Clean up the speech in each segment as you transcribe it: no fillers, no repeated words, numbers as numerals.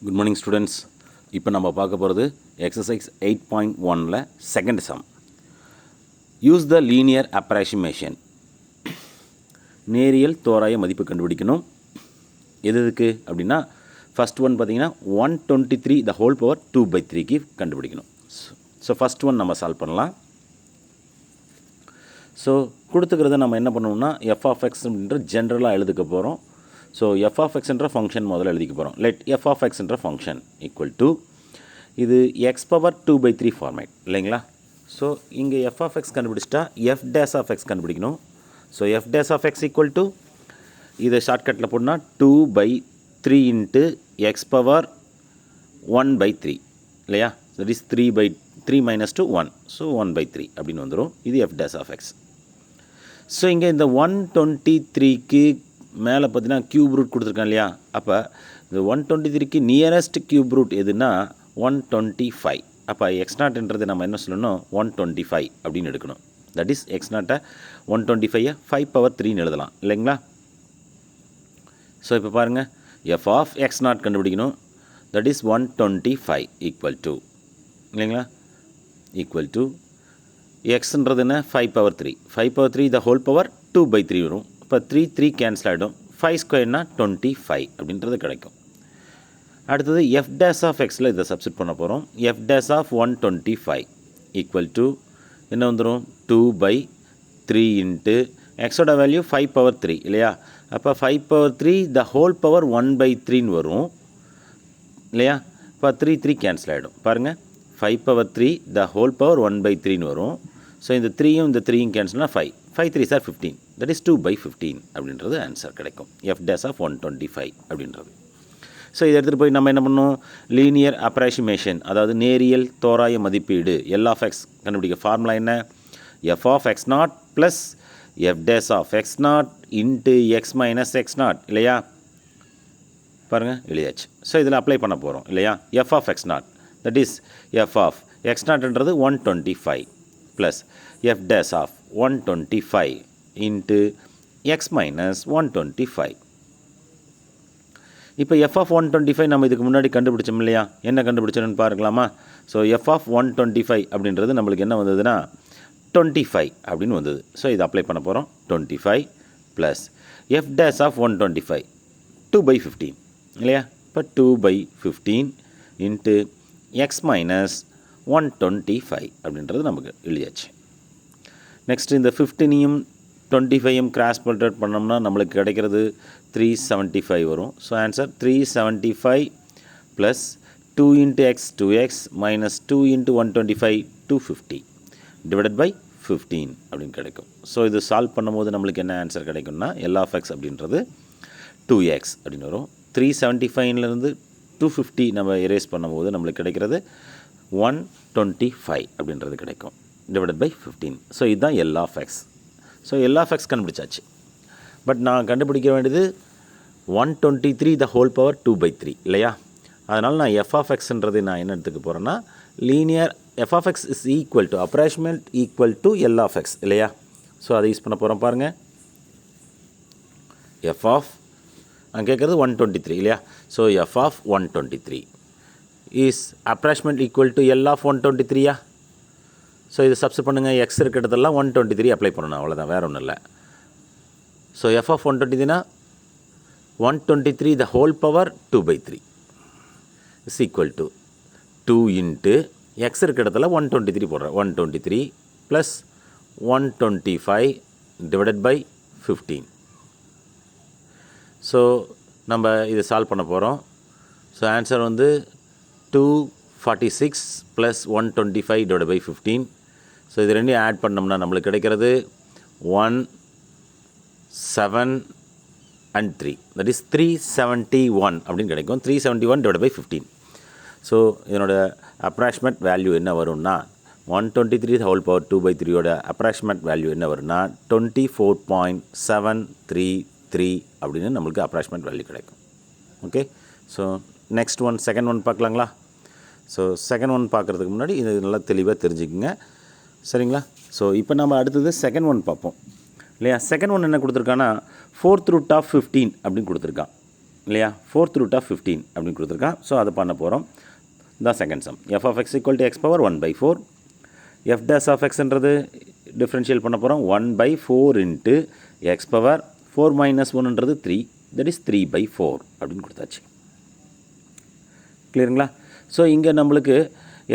Good morning students. இப்போ நம்ம பார்க்க போகிறது exercise 8.1ல second sum. Use the linear approximation. நேரியல் தோராய மதிப்பு கண்டுபிடிக்கணும். எதுக்கு அப்படின்னா ஃபர்ஸ்ட் ஒன் பார்த்தீங்கன்னா 123 the whole power 2/3க்கு கண்டுபிடிக்கணும். ஸோ ஃபர்ஸ்ட் ஒன் நம்ம சால்வ் பண்ணலாம். ஸோ கொடுத்துக்கிறத நம்ம என்ன பண்ணணும்னா f of x அப்படின்ற ஜென்ரலாக எழுதுக்க போகிறோம். ஸோ f of x என்ற ஃபங்க்ஷன் முதல்ல எழுதிக்க போகிறோம். லெட் f of x என்ற ஃபங்க்ஷன் ஈக்குவல் டு இது x பவர் 2/3 ஃபார்மேட் இல்லைங்களா. ஸோ இங்கே f of x கண்டுபிடிச்சிட்டா f dash of x கண்டுபிடிக்கணும். So f dash of x equal to இதை ஷார்ட்கட்டில் போடனா 2/3 இன்ட்டு x பவர் 1/3 இல்லையா. That is 3/3 minus 2 1. ஸோ 1/3 அப்படின்னு வந்துடும். இது f dash of x. So இங்கே இந்த 123க்கு மேலே பார்த்தீங்கன்னா க்யூப் ரூட் கொடுத்துருக்கேன் இல்லையா. அப்போ இந்த 123க்கு நியரஸ்ட் க்யூப் ரூட் எதுனா 125. அப்போ x0ன்றது நம்ம என்ன சொல்லணும் 125 அப்படின்னு எடுக்கணும். தட் இஸ் x0 125 5 power 3ன்னு எழுதலாம் இல்லைங்களா. ஸோ இப்போ பாருங்கள் f of x0 கண்டுபிடிக்கணும். தட் இஸ் 125 ஈக்குவல் டு இல்லைங்களா ஈக்குவல் டு எக்ஸ்ன்றது என்ன 5 power 3 5 power 3 the whole power 2/3 வரும். இப்போ 3 கேன்சல் ஆகிடும். 5 ஸ்கொயர்னா 25 அப்படின்றது கிடைக்கும். அடுத்தது f dash of xல இதை சப்ஸ்டிட் பண்ண போகிறோம். f dash of 125 equal to என்ன வந்துடும் 2/3 இன்ட்டு எக்ஸோட வேல்யூ 5 power 3 இல்லையா. அப்போ 5 power 3 the whole power 1/3ன்னு வரும் இல்லையா. இப்போ 3 கேன்சல் ஆகிடும். பாருங்கள் 5 power 3 the whole power 1/3ன்னு வரும். ஸோ இந்த 3யும் இந்த 3யும் கேன்சல்னா 5 3 சார் 15. தட் இஸ் 2/15 அப்படின்றது ஆன்சர் கிடைக்கும். f dash of 125 அப்படின்றது. ஸோ இதை எடுத்துகிட்டு போய் நம்ம என்ன பண்ணணும் லீனியர் அப்ராக்சிமேஷன் அதாவது நேரியல் தோராய மதிப்பீடு L of x கண்டுபிடிக்க ஃபார்முலா என்ன f of x0 plus f dash of x0 into x minus x0 இல்லையா. பாருங்கள் எழுதியாச்சு. ஸோ இதில் அப்ளை பண்ண போகிறோம் இல்லையா. f of x0 that is f of x0ன்றது 125 plus f dash of 125 into x minus 125. இப்போ f of 125 நம்ம இதுக்கு முன்னாடி கண்டுபிடிச்சோம் இல்லையா. என்ன கண்டுபிடிச்சோன்னு பார்க்கலாமா. ஸோ f of 125 அப்படின்றது நம்மளுக்கு என்ன வந்ததுன்னா 25 அப்படின்னு வந்தது. ஸோ இதை அப்ளை பண்ண போகிறோம். 25 ப்ளஸ் f dash of 125 2/15 இல்லையா. இப்போ 2/15 இன்ட்டு x மைனஸ் 125 அப்படின்றது நமக்கு எழுதியாச்சு. நெக்ஸ்ட் இந்த 15யும் 25யும் கிராஸ் மல்டிப்ளை பண்ணோம்னா நம்மளுக்கு கிடைக்கிறது 375 வரும். So answer 375 plus 2 into X 2x minus 2 into 125 250 divided by 15 அப்படின்னு கிடைக்கும். ஸோ இது சால்வ் பண்ணும்போது நம்மளுக்கு என்ன ஆன்சர் கிடைக்கும்னா L of x அப்படின்றது 2x அப்படின்னு வரும். 375லேருந்து 250 நம்ம எரேஸ் பண்ணும்போது நம்மளுக்கு கிடைக்கிறது 125 அப்படின்றது கிடைக்கும் டிவைடட் பை 15. ஸோ இதுதான் L of x. So L of x கண்டுபிடிச்சாச்சு. பட் நான் கண்டுபிடிக்க வேண்டியது 123 the whole power 2/3 இல்லையா. அதனால் நான் f of xன்றது நான் என்ன எடுத்துக்க போகிறேன்னா linear f of x is equal to approximate equal to L of x இல்லையா. ஸோ அதை யூஸ் பண்ண போகிறோம் பாருங்கள். f of நான் கேட்குறது 123 இல்லையா. So f of 123 is approximate equal to L of 123யா. ஸோ இது சப்ஸ்டிட் பண்ணுங்கள். எக்ஸ் இருக்கிறதெல்லாம் 123 அப்ளை பண்ணணும் அவ்வளோதான், வேறு ஒன்றும் இல்லை. ஸோ f of 123னா 123 the whole power 2/3 is equal to 2 into x இருக்கிறதுல 123 போடுறேன். 123 ப்ளஸ் 125 டிவைடட் பை 15. ஸோ நம்ம இதை சால்வ் பண்ண போகிறோம். ஸோ ஆன்சர் வந்து 246 ப்ளஸ் 125 டிவைட் பை 15. ஸோ இது ரெண்டையும் ஆட் பண்ணோம்னா நம்மளுக்கு கிடைக்கிறது 1 7 and 3 தட் இஸ் 371 அப்படின்னு கிடைக்கும். 371 டிவைட் பை 15. ஸோ இதனோட அப்ராக்சிமேட் வேல்யூ என்ன வரும்னா 123 ஹோல் பவர் 2/3யோட அப்ராக்சிமேட் வேல்யூ என்ன வரும்னா 24.733 அப்படின்னு நம்மளுக்கு அப்ராக்சிமேட் வேல்யூ கிடைக்கும். Okay. So next one second one பார்க்கலாங்களா. ஸோ செகண்ட் ஒன் பார்க்குறதுக்கு முன்னாடி இது நல்லா தெளிவாக தெரிஞ்சுக்குங்க சரிங்களா. ஸோ இப்போ நம்ம அடுத்தது செகண்ட் ஒன் பார்ப்போம் இல்லையா. செகண்ட் ஒன் என்ன கொடுத்துருக்கான்னா 4th root of 15 அப்படின்னு கொடுத்துருக்கான். இல்லையா, ஃபோர்த் ரூட் ஆஃப் 15 அப்படின்னு கொடுத்துருக்கான். ஸோ அதை பண்ண போகிறோம். தான் second sum. F of x equal to x power 1/4. F dash of எக்ஸ்ன்றது டிஃப்ரென்ஷியல் பண்ண போகிறோம். 1/4 இன்ட்டு எக்ஸ் பவர் 4 - 1ன்றது 3, தட் இஸ் 3/4 அப்படின்னு கொடுத்தாச்சு. கிளியருங்களா? ஸோ இங்கே நம்மளுக்கு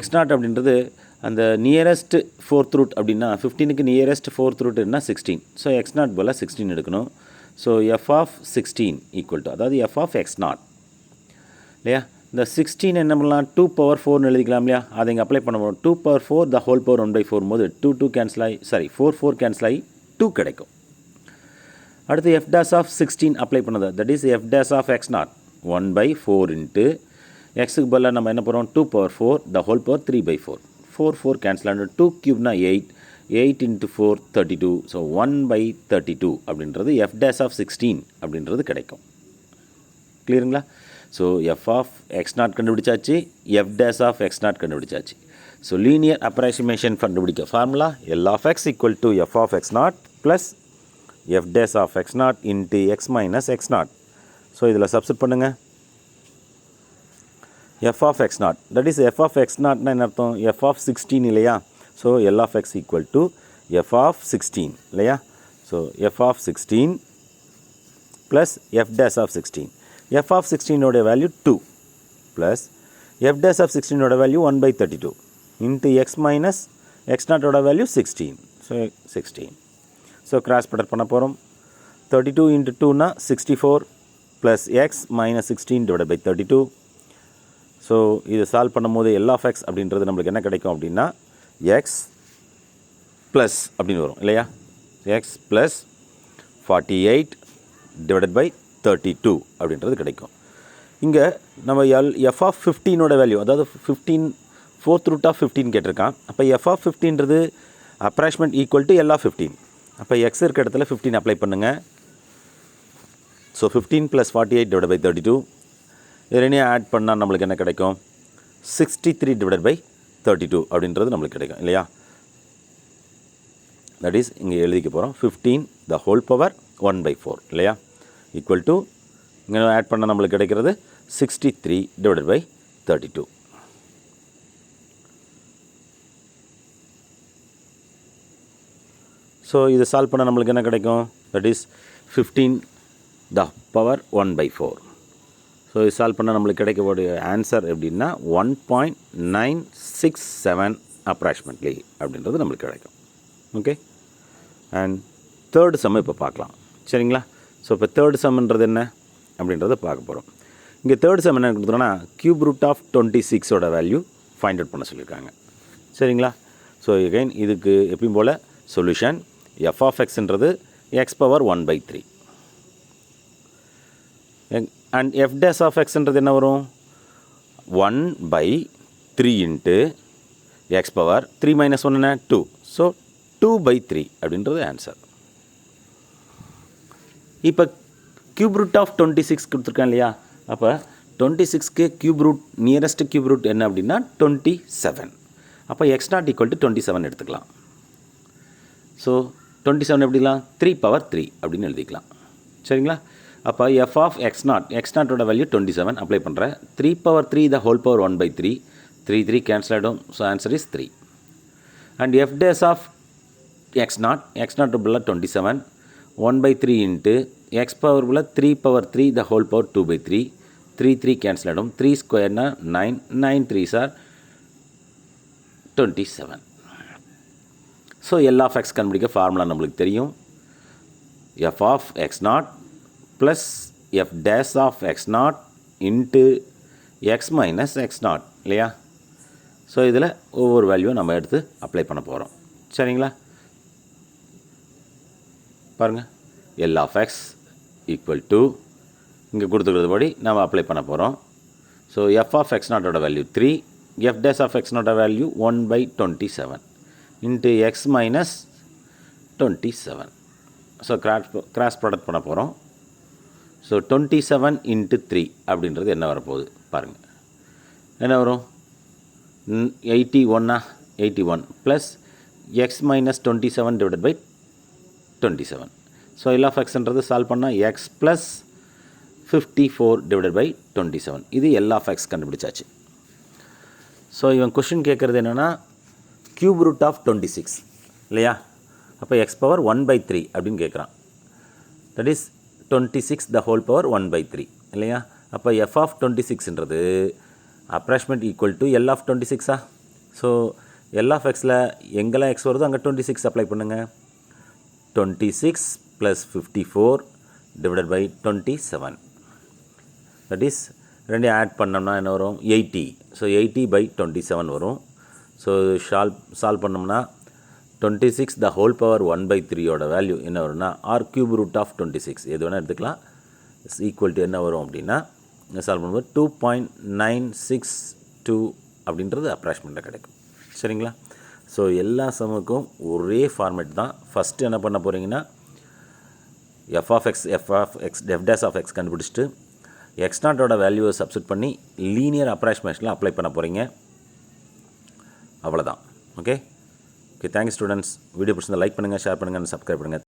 x0 அப்படின்றது அந்த நியரஸ்ட் ஃபோர்த் ரூட் அப்படின்னா 15க்கு நியரஸ்ட் ஃபோர்த் ரூட் என்ன 16. ஸோ x0 போல் 16 எடுக்கணும். So F of 16 equal to, அதாவது எஃப் ஆஃப் x0 இல்லையா, இந்த 16 என்ன பண்ணலாம், 2/4 எழுதிக்கலாம் இல்லையா, அதை இங்கே அப்ளை பண்ண போகிறோம். 2/4 the whole power 1/4 போது 2 கேன்சல் ஆகி, சாரி 4 கேன்சல் ஆகி 2 கிடைக்கும். அடுத்து எஃப் டேஸ் ஆஃப் 16 அப்ளை பண்ணது, that is F dash of x0 1/4 into எக்ஸுக்கு பதிலாக நம்ம என்ன பண்ணுறோம், 2/4 the whole power 3/4. 4 கேன்சல் ஆகிடும். 2 கியூப்னா 8, 8 இன்ட்டு 4 32. ஸோ 1/32 அப்படின்றது எஃப் டேஸ் ஆஃப் 16 அப்படின்றது கிடைக்கும். கிளியருங்களா? ஸோ எஃப் ஆஃப் x0 கண்டுபிடிச்சாச்சு, எஃப் டேஸ் ஆஃப் x0 கண்டுபிடிச்சாச்சு. ஸோ லீனியர் அப்ராக்சிமேஷன் கண்டுபிடிக்க formula L of x equal to f of x0 plus F dash of x0 into X minus x0. So இதில் substitute பண்ணுங்கள். F of x0, that is f of x0னா என்ன அர்த்தம், f of 16 இல்லையா. So L of x equal to f of 16 இல்லையா. So F of 16 plus F dash of 16. F of 16ஓட value 2 plus F dash of 16ஓட value 1/32 into X minus x0ஓட value 16. So 16. So cross product பண்ண போகிறோம். 32 into 2னா 64 plus x minus 16/32. So இது solve பண்ணும்போது L of x அப்படின்றது நம்மளுக்கு என்ன கிடைக்கும் அப்படின்னா எக்ஸ் ப்ளஸ் அப்படின்னு வரும் இல்லையா, எக்ஸ் ப்ளஸ் 48/32 அப்படின்றது கிடைக்கும். இங்கே நம்ம எஃப் ஆஃப் 15ஓட வேல்யூ, அதாவது 15 ஃபோர்த் ரூட் ஆஃப் 15 கேட்டிருக்கான். அப்போ எஃப் ஆஃப் 15ன்றது approximate equal to L of 15. அப்போ எக்ஸ் இருக்க இடத்துல 15 அப்ளை பண்ணுங்கள். ஸோ 15 + 48/32 இது ரெண்டையும் ஆட் பண்ணால் நம்மளுக்கு என்ன கிடைக்கும், 63/32 அப்படின்றது நம்மளுக்கு கிடைக்கும் இல்லையா. தட் இஸ் இங்கே எழுதிக்க போகிறோம் 15 the whole power 1/4 இல்லையா, ஈக்குவல் டு இங்கே ஆட் பண்ணால் நம்மளுக்கு கிடைக்கிறது 63/32. ஸோ இது சால்வ் பண்ணால் நம்மளுக்கு என்ன கிடைக்கும், that is 15 the power 1/4. So இது சால்வ் பண்ணால் நம்மளுக்கு கிடைக்கக்கூடிய ஆன்சர் எப்படின்னா 1.967 அப்ராக்சிமேட்லி அப்படின்றது நம்மளுக்கு கிடைக்கும். ஓகே, அண்ட் தேர்டு சம் இப்போ பார்க்கலாம் சரிங்களா. ஸோ இப்போ தேர்டு சம்ன்றது என்ன அப்படின்றத பார்க்க போகிறோம். இங்கே தேர்ட் சம் என்ன கொடுத்துருன்னா கியூப் ரூட் ஆஃப் 26ஓட வேல்யூ ஃபைண்ட் அவுட் பண்ண சொல்லியிருக்காங்க சரிங்களா. ஸோ எகைன் இதுக்கு எப்பயும் போல் சொல்யூஷன் எஃப் ஆஃப் எக்ஸ்ன்றது x power 1/3 and F dash of எக்ஸ்ன்றது என்ன வரும், 1/3 இன்ட்டு எக்ஸ் பவர் 3 - 1 என்ன 2. ஸோ 2/3 அப்படின்றது ஆன்சர். இப்போ கியூப் ரூட் ஆஃப் 26 கொடுத்துருக்கேன் இல்லையா. அப்போ 26க்கு cube root nearest cube root என்ன அப்படின்னா 27. அப்போ x0 ஈக்குவல் டு 27 எடுத்துக்கலாம். ஸோ 27 எப்படிலாம் 3/3 அப்படின்னு எழுதிக்கலாம் சரிங்களா. அப்போ எஃப் ஆஃப் x0ஓட வேல்யூ 27 அப்ளை பண்ணுறேன். 3/3 the whole power 1/3, 3 கேன்சல் ஆகிடும். So answer is 3. And F dash of x0 உள்ள 27 1/3 இன்ட்டு எக்ஸ் பவர் உள்ள 3/3 the whole power 2/3, 3 கேன்சல் ஆகிடும். 3 ஸ்கொயர்னா 9, 9 3s are 27. So L of X கண்டுபிடிக்க ஃபார்முலா நம்மளுக்கு தெரியும். F of x0 plus F dash of x0 into X minus x0 இல்லையா. So இதில் ஒவ்வொரு வேல்யூவும் நம்ம எடுத்து அப்ளை பண்ண போகிறோம் சரிங்களா. பாருங்கள், L of x equal to இங்கே கொடுத்துக்கிறது படி நம்ம அப்ளை பண்ண போகிறோம். ஸோ எஃப் ஆஃப் x0ஓட வேல்யூ 3, எஃப் டேஸ் ஆஃப் x0ஓட value 1/27 into X minus 27. So cross product பண்ண போகிறோம். ஸோ 27 இன்ட்டு 3 அப்படின்றது என்ன வரப்போகுது பாருங்கள். என்ன வரும், 81 plus x minus 27/27. So L of எக்ஸ்ன்றது சால்வ் பண்ணால் எக்ஸ் ப்ளஸ் 54 டிவைடட் பை 27. இது எல் ஆஃப் எக்ஸ் கண்டுபிடிச்சாச்சு. ஸோ இவன் கொஷின் கேட்குறது என்னென்னா கியூப் ரூட் ஆஃப் 26 இல்லையா? அப்போ எக்ஸ் பவர் 1/3 அப்படின்னு கேட்குறான். That is 26 the whole power 1/3 இல்லையா? அப்போ எஃப் ஆஃப் 26ன்றது approximate equal to L of 26. So L of எக்ஸில் எங்கெல்லாம் எக்ஸ் வருதோ அங்கே 26 அப்ளை பண்ணுங்கள். 26 + 54 டிவைடட் பை 27. தட் இஸ் ரெண்டையும் ஆட் பண்ணோம்னா என்ன வரும்? 80. ஸோ 80/27 வரும். ஸோ சால்வ் பண்ணோம்னா 26 த ஹோல் பவர் 1/3யோட வேல்யூ என்ன வரும்னா ஆர் கியூப் ரூட் ஆஃப் 26 எது வேணால் எடுத்துக்கலாம். ஈக்குவல் டு என்ன வரும் அப்படின்னா சால்வ் பண்ணும்போது 2.962 அப்படின்றது அப்ராக்சிமேட்டாக கிடைக்கும். சரிங்களா? ஸோ எல்லா சமுக்கும் ஒரே ஃபார்மேட் தான். ஃபஸ்ட்டு என்ன பண்ண போகிறீங்கன்னா F of X F dash of X கண்டுபிடிச்சிட்டு எக்ஸ் நாட்டோட வேல்யூவை சப்ஸ்டிட் பண்ணி லீனியர் அப்ராக்சிமேஷனில் அப்ளை பண்ண போகிறீங்க. அவ்வளோதான். Okay, thanks students. வீடியோ பிடிச்சிருந்தா லைக் பண்ணுங்கள், ஷேர் பண்ணுங்கள், சப்ஸ்கிரைப் பண்ணுங்கள்.